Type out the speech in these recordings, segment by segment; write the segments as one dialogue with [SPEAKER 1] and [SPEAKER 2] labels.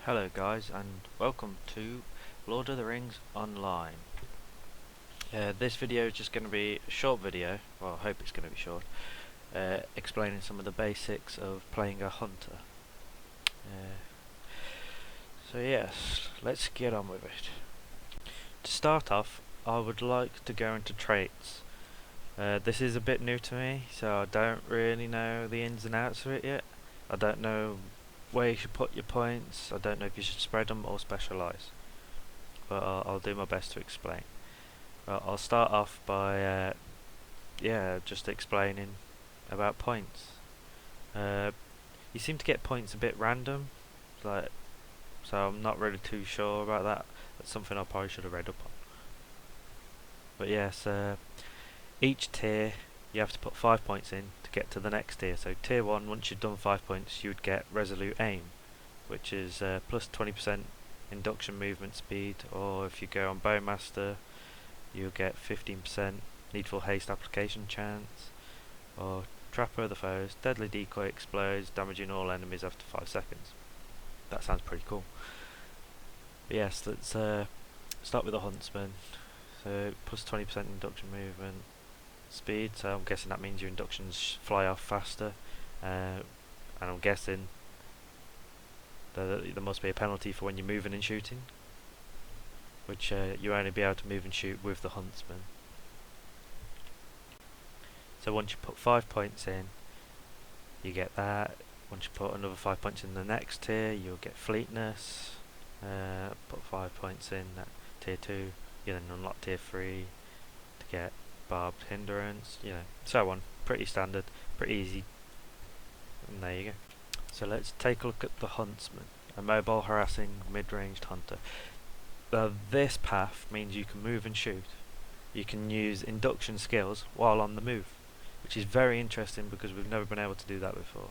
[SPEAKER 1] Hello guys, and welcome to Lord of the Rings Online. This video is just going to be a short video, well I hope it's going to be short, explaining some of the basics of playing a hunter. So yes, let's get on with it. To start off, I would like to go into traits. This is a bit new to me, so I don't really know the ins and outs of it yet. I don't know where you should put your points. I don't know if you should spread them or specialise, but I'll do my best to explain. I'll start off by just explaining about points. You seem to get points a bit random, so I'm not really too sure about that. That's something I probably should have read up on. But yes, each tier you have to put 5 points in to get to the next tier. So tier 1, once you've done 5 points, you would get resolute aim, which is plus 20% induction movement speed, or if you go on bowmaster, you'll get 15% needful haste application chance, or trapper of the foes, deadly decoy explodes, damaging all enemies after 5 seconds. That sounds pretty cool. But yes, let's start with the huntsman. So plus 20% induction movement speed, so I'm guessing that means your inductions fly off faster, and I'm guessing there must be a penalty for when you're moving and shooting, which you only be able to move and shoot with the huntsman. So once you put 5 points in, you get that. Once you put another 5 points in the next tier, you'll get fleetness. Put 5 points in at tier 2, you then unlock tier 3 to get barbed hindrance, so on. Pretty standard, pretty easy, and there you go. So let's take a look at the huntsman, a mobile harassing mid-ranged hunter. This path means you can move and shoot. You can use induction skills while on the move, which is very interesting because we've never been able to do that before.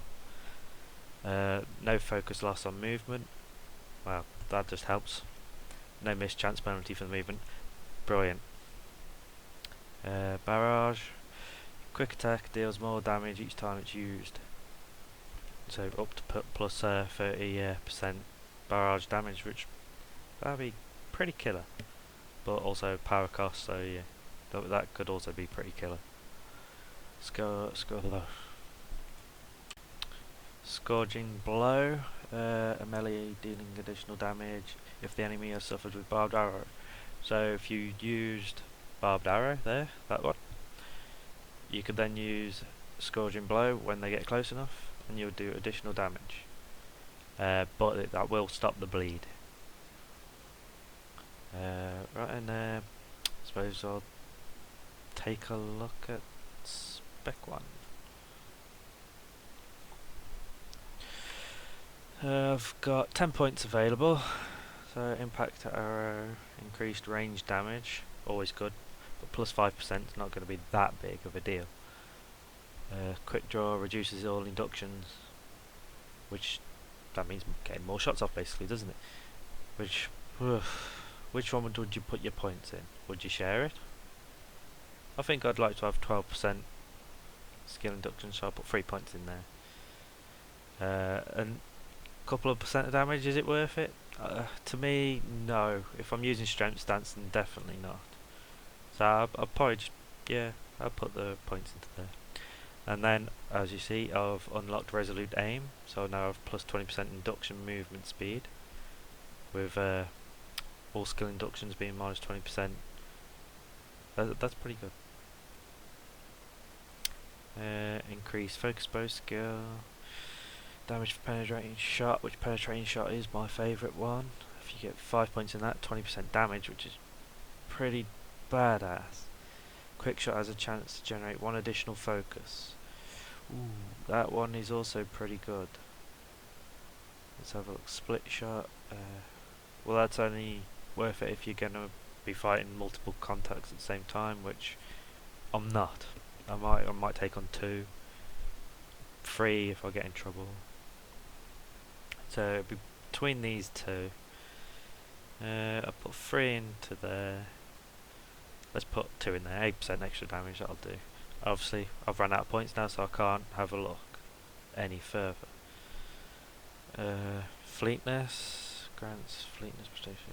[SPEAKER 1] No focus loss on movement, well that just helps. No missed chance penalty for the movement, brilliant. Barrage, quick attack deals more damage each time it's used, so up to plus 30% barrage damage, which that'd be pretty killer, but also power cost, so yeah, that could also be pretty killer. Scourging blow, a melee dealing additional damage if the enemy has suffered with barbed arrow. So if you used barbed arrow there, that one, you could then use scourging blow when they get close enough, and you'll do additional damage. But that will stop the bleed. Right, and I suppose I'll take a look at spec 1. I've got 10 points available. So impact arrow, increased range damage, always good, but plus 5% is not going to be that big of a deal. Quick draw reduces all inductions, which that means getting more shots off basically, doesn't it? Which one would you put your points in? Would you share it? I think I'd like to have 12% skill induction, so I'll put 3 points in there. And a couple of percent of damage, is it worth it? To me, no. If I'm using strength stance, then definitely not. So I'll probably just, I'll put the points into there. And then, as you see, I've unlocked resolute aim, so now I have plus 20% induction movement speed, with all skill inductions being minus 20%. That's pretty good. Increased focus bow skill, damage for penetrating shot, which penetrating shot is my favourite one. If you get 5 points in that, 20% damage, which is pretty badass. Quick shot has a chance to generate 1 additional focus. Ooh, that one is also pretty good. Let's have a look. Split shot. Well, that's only worth it if you're going to be fighting multiple contacts at the same time, which I'm not. I might take on 2, 3 if I get in trouble. So between these two, I'll put 3 into there. Let's put 2 in there, 8% extra damage, that'll do. Obviously, I've run out of points now, so I can't have a look any further. Fleetness, grants fleetness prestation,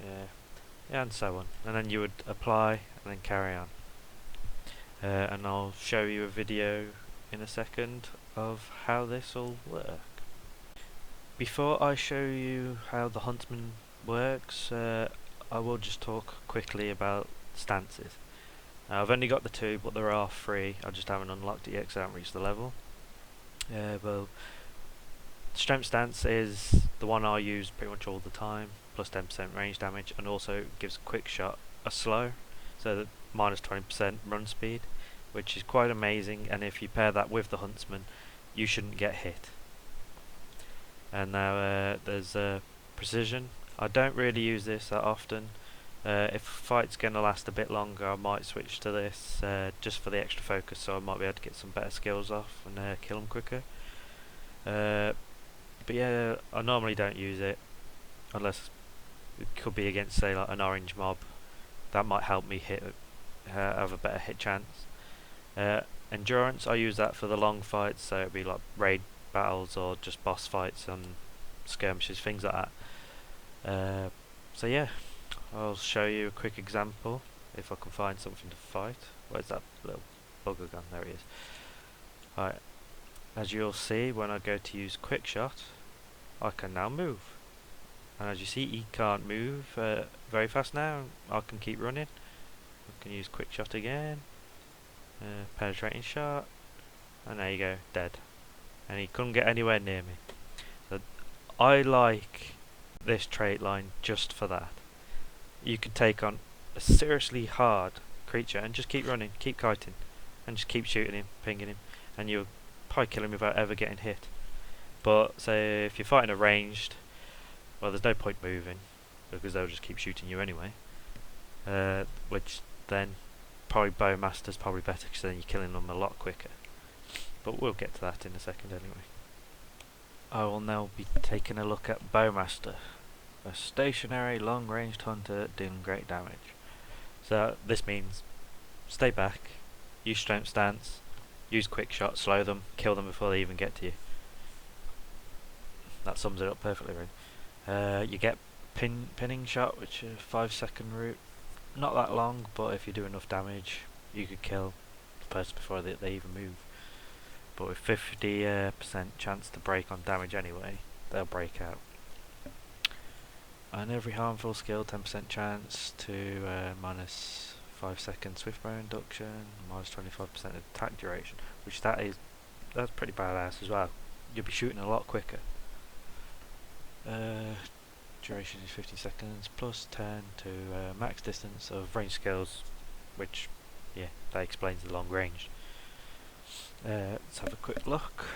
[SPEAKER 1] yeah, and so on. And then you would apply and then carry on. And I'll show you a video in a second of how this will work. Before I show you how the Huntsman works, I will just talk quickly about stances. I've only got the 2, but there are 3. I just haven't unlocked it yet because I haven't reached the level. Well, Strength Stance is the one I use pretty much all the time, plus 10% range damage, and also gives Quick Shot a slow, so that minus 20% run speed, which is quite amazing, and if you pair that with the Huntsman, you shouldn't get hit. And now there's Precision. I don't really use this that often. If a fight's going to last a bit longer, I might switch to this just for the extra focus, so I might be able to get some better skills off and kill them quicker. But yeah, I normally don't use it unless it could be against, say, like an orange mob. That might help me have a better hit chance. Endurance, I use that for the long fights, so it'd be like raid battles or just boss fights and skirmishes, things like that. So yeah, I'll show you a quick example if I can find something to fight. Where's that little bugger gun? There he is. Alright, as you'll see, when I go to use Quick Shot, I can now move. And as you see, he can't move very fast now. I can keep running. I can use Quick Shot again. Penetrating shot. And there you go, dead. And he couldn't get anywhere near me. So I like this trait line just for that. You can take on a seriously hard creature and just keep running, keep kiting, and just keep shooting him, pinging him, and you'll probably kill him without ever getting hit. But say if you're fighting a ranged, well, there's no point moving because they'll just keep shooting you anyway. Which then probably Bowmaster's probably better because then you're killing them a lot quicker. But we'll get to that in a second anyway. I will now be taking a look at Bowmaster, a stationary long-ranged hunter dealing great damage. So this means stay back, use Strength Stance, use Quick Shot, slow them, kill them before they even get to you. That sums it up perfectly, really. You get Pinning Shot, which is a 5-second route. Not that long, but if you do enough damage, you could kill the person before they even move. But with 50% chance to break on damage anyway, they'll break out. And every harmful skill, 10% chance to minus 5 second swift bow induction, minus 25% attack duration, which that's pretty badass as well. You'll be shooting a lot quicker. Duration is 50 seconds, plus 10 to max distance of range skills, which, yeah, that explains the long range. Let's have a quick look.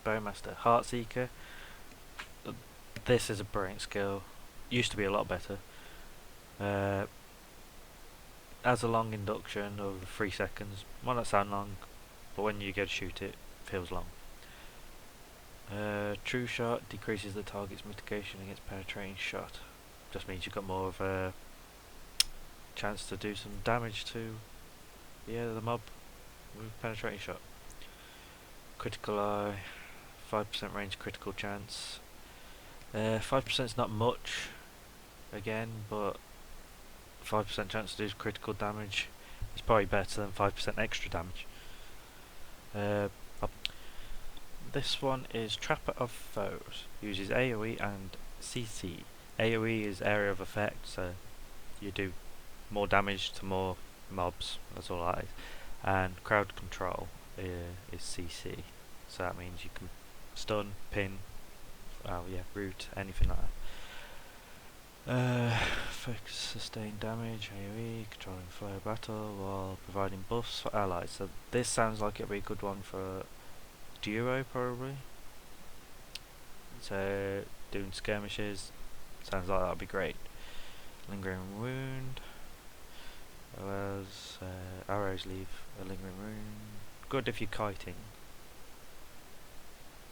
[SPEAKER 1] Bowmaster, Heartseeker. This is a brilliant skill. Used to be a lot better. Has a long induction of 3 seconds. Might not sound long, but when you go to shoot it, it feels long. True Shot decreases the target's mitigation against penetrating shot. Just means you've got more of a chance to do some damage to the mob with penetrating shot. Critical Eye, 5% range critical chance. 5% is not much, again, but 5% chance to do critical damage is probably better than 5% extra damage. This one is Trapper of Foes. Uses AoE and CC. AoE is area of effect, so you do more damage to more mobs, that's all that is. And Crowd Control is CC, so that means you can stun, pin, root, anything like that. Focus sustained damage, AoE, controlling flow of battle while providing buffs for allies. So this sounds like it'd be a good one for duo probably. So doing skirmishes sounds like that'd be great. Lingering Wound. Whereas arrows leave a lingering wound. Good if you're kiting.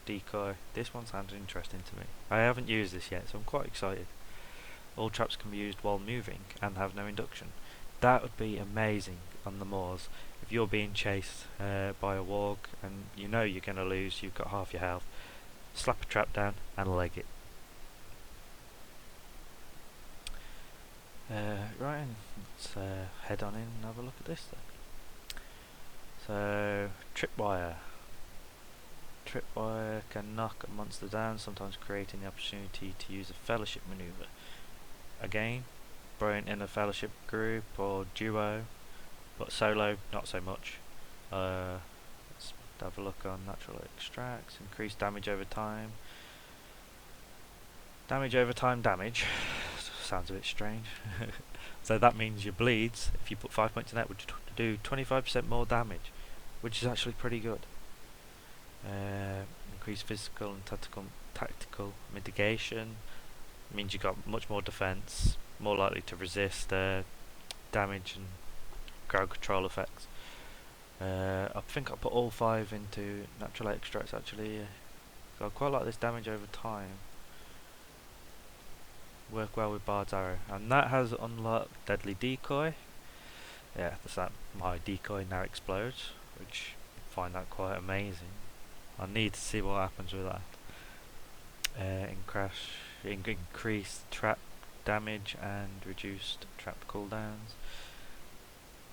[SPEAKER 1] Decoy. This one sounds interesting to me. I haven't used this yet, so I'm quite excited. All traps can be used while moving and have no induction. That would be amazing on the moors. If you're being chased by a warg and you know you're going to lose, you've got half your health, slap a trap down and leg it. Right, let's head on in and have a look at this then. So, tripwire. Tripwire can knock a monster down, sometimes creating the opportunity to use a fellowship maneuver. Again, brilliant in a fellowship group or duo, but solo not so much. Let's have a look on natural extracts. Increase damage over time. Damage over time damage. Sounds a bit strange. So that means your bleeds, if you put 5 points in that, would do 25% more damage, which is actually pretty good. Increase physical and tactical mitigation. Means you got much more defense, more likely to resist damage and crowd control effects. I think I put all 5 into natural extracts actually. So I quite like this damage over time. Work well with Bard's Arrow, and that has unlocked Deadly Decoy. Yeah, that's that. My decoy now explodes, which I find that quite amazing. I need to see what happens with that. Increased trap damage and reduced trap cooldowns.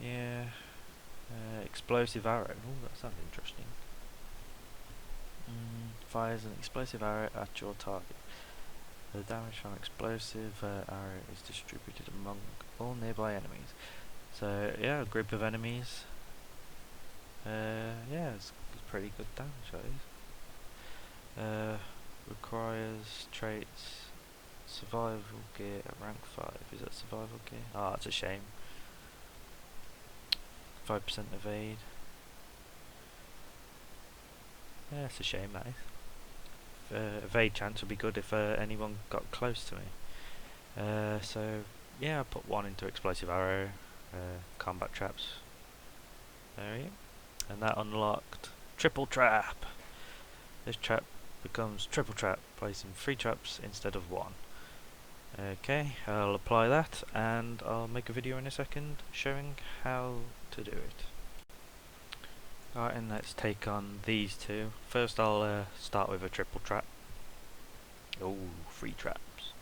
[SPEAKER 1] Yeah. Explosive arrow. Oh, that sounds interesting. Fires an explosive arrow at your target. The damage from explosive arrow is distributed among all nearby enemies. So yeah, a group of enemies. Yeah, it's pretty good damage that is. Requires traits. Survival gear at rank 5. Is that survival gear? Ah, it's a shame. 5% evade. Yeah, it's a shame that is. Evade chance would be good if anyone got close to me. So yeah, I put 1 into explosive arrow, combat traps. There we go. And that unlocked triple trap. This trap becomes triple trap, placing 3 traps instead of 1. Okay, I'll apply that and I'll make a video in a second showing how to do it. Alright, and let's take on these 2. First I'll start with a triple trap. Oh, 3 traps.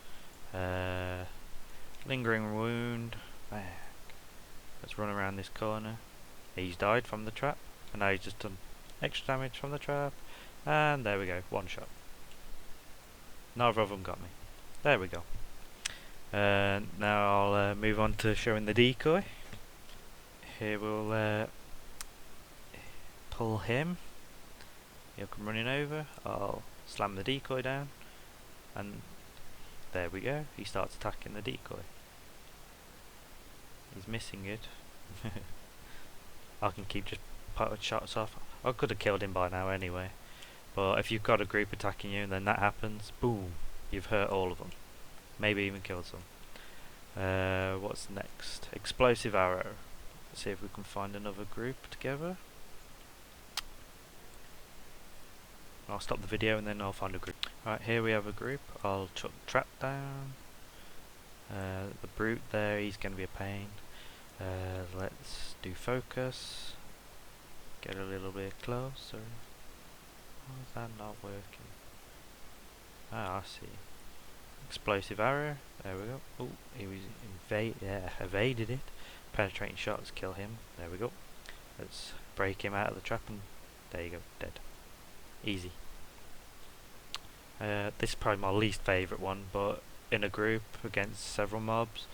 [SPEAKER 1] Lingering wound. Back. Let's run around this corner. He's died from the trap, and now he's just done extra damage from the trap. And there we go, 1 shot. Neither of them got me. There we go. Now I'll move on to showing the decoy. Here we'll pull him. He'll come running over. I'll slam the decoy down, and there we go. He starts attacking the decoy. He's missing it. I can keep just putting shots off. I could have killed him by now anyway. But if you've got a group attacking you and then that happens, boom, you've hurt all of them. Maybe even killed some. What's next? Explosive arrow. Let's see if we can find another group together. I'll stop the video and then I'll find a group. Right, here we have a group. I'll chuck trap down. The brute there, he's going to be a pain. Let's do focus. Get a little bit closer. Why is that not working? Ah, I see. Explosive arrow. There we go. Oh, he was evaded it. Penetrating shots kill him. There we go. Let's break him out of the trap and there you go, dead. Easy. This is probably my least favourite one, but in a group against several mobs,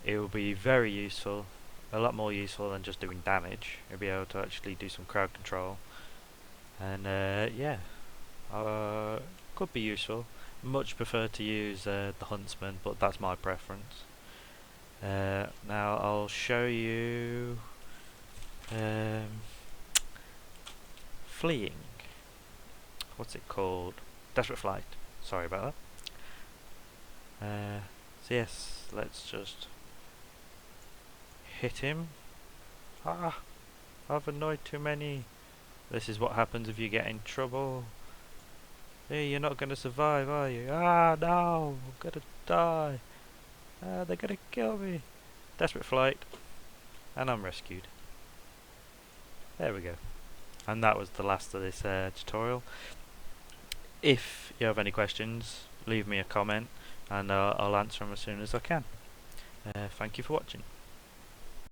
[SPEAKER 1] it will be very useful. A lot more useful than just doing damage. You'll be able to actually do some crowd control. And yeah, could be useful. Much prefer to use the huntsman, but that's my preference. Now I'll show you fleeing. What's it called? Desperate flight. Sorry about that. So yes, let's just hit him. Ah, I've annoyed too many. This is what happens if you get in trouble. Hey, you're not gonna survive, are you? Ah, no, I'm gonna die. They're gonna kill me. Desperate flight, and I'm rescued. There we go. And that was the last of this tutorial. If you have any questions, leave me a comment and I'll answer them as soon as I can. Thank you for watching.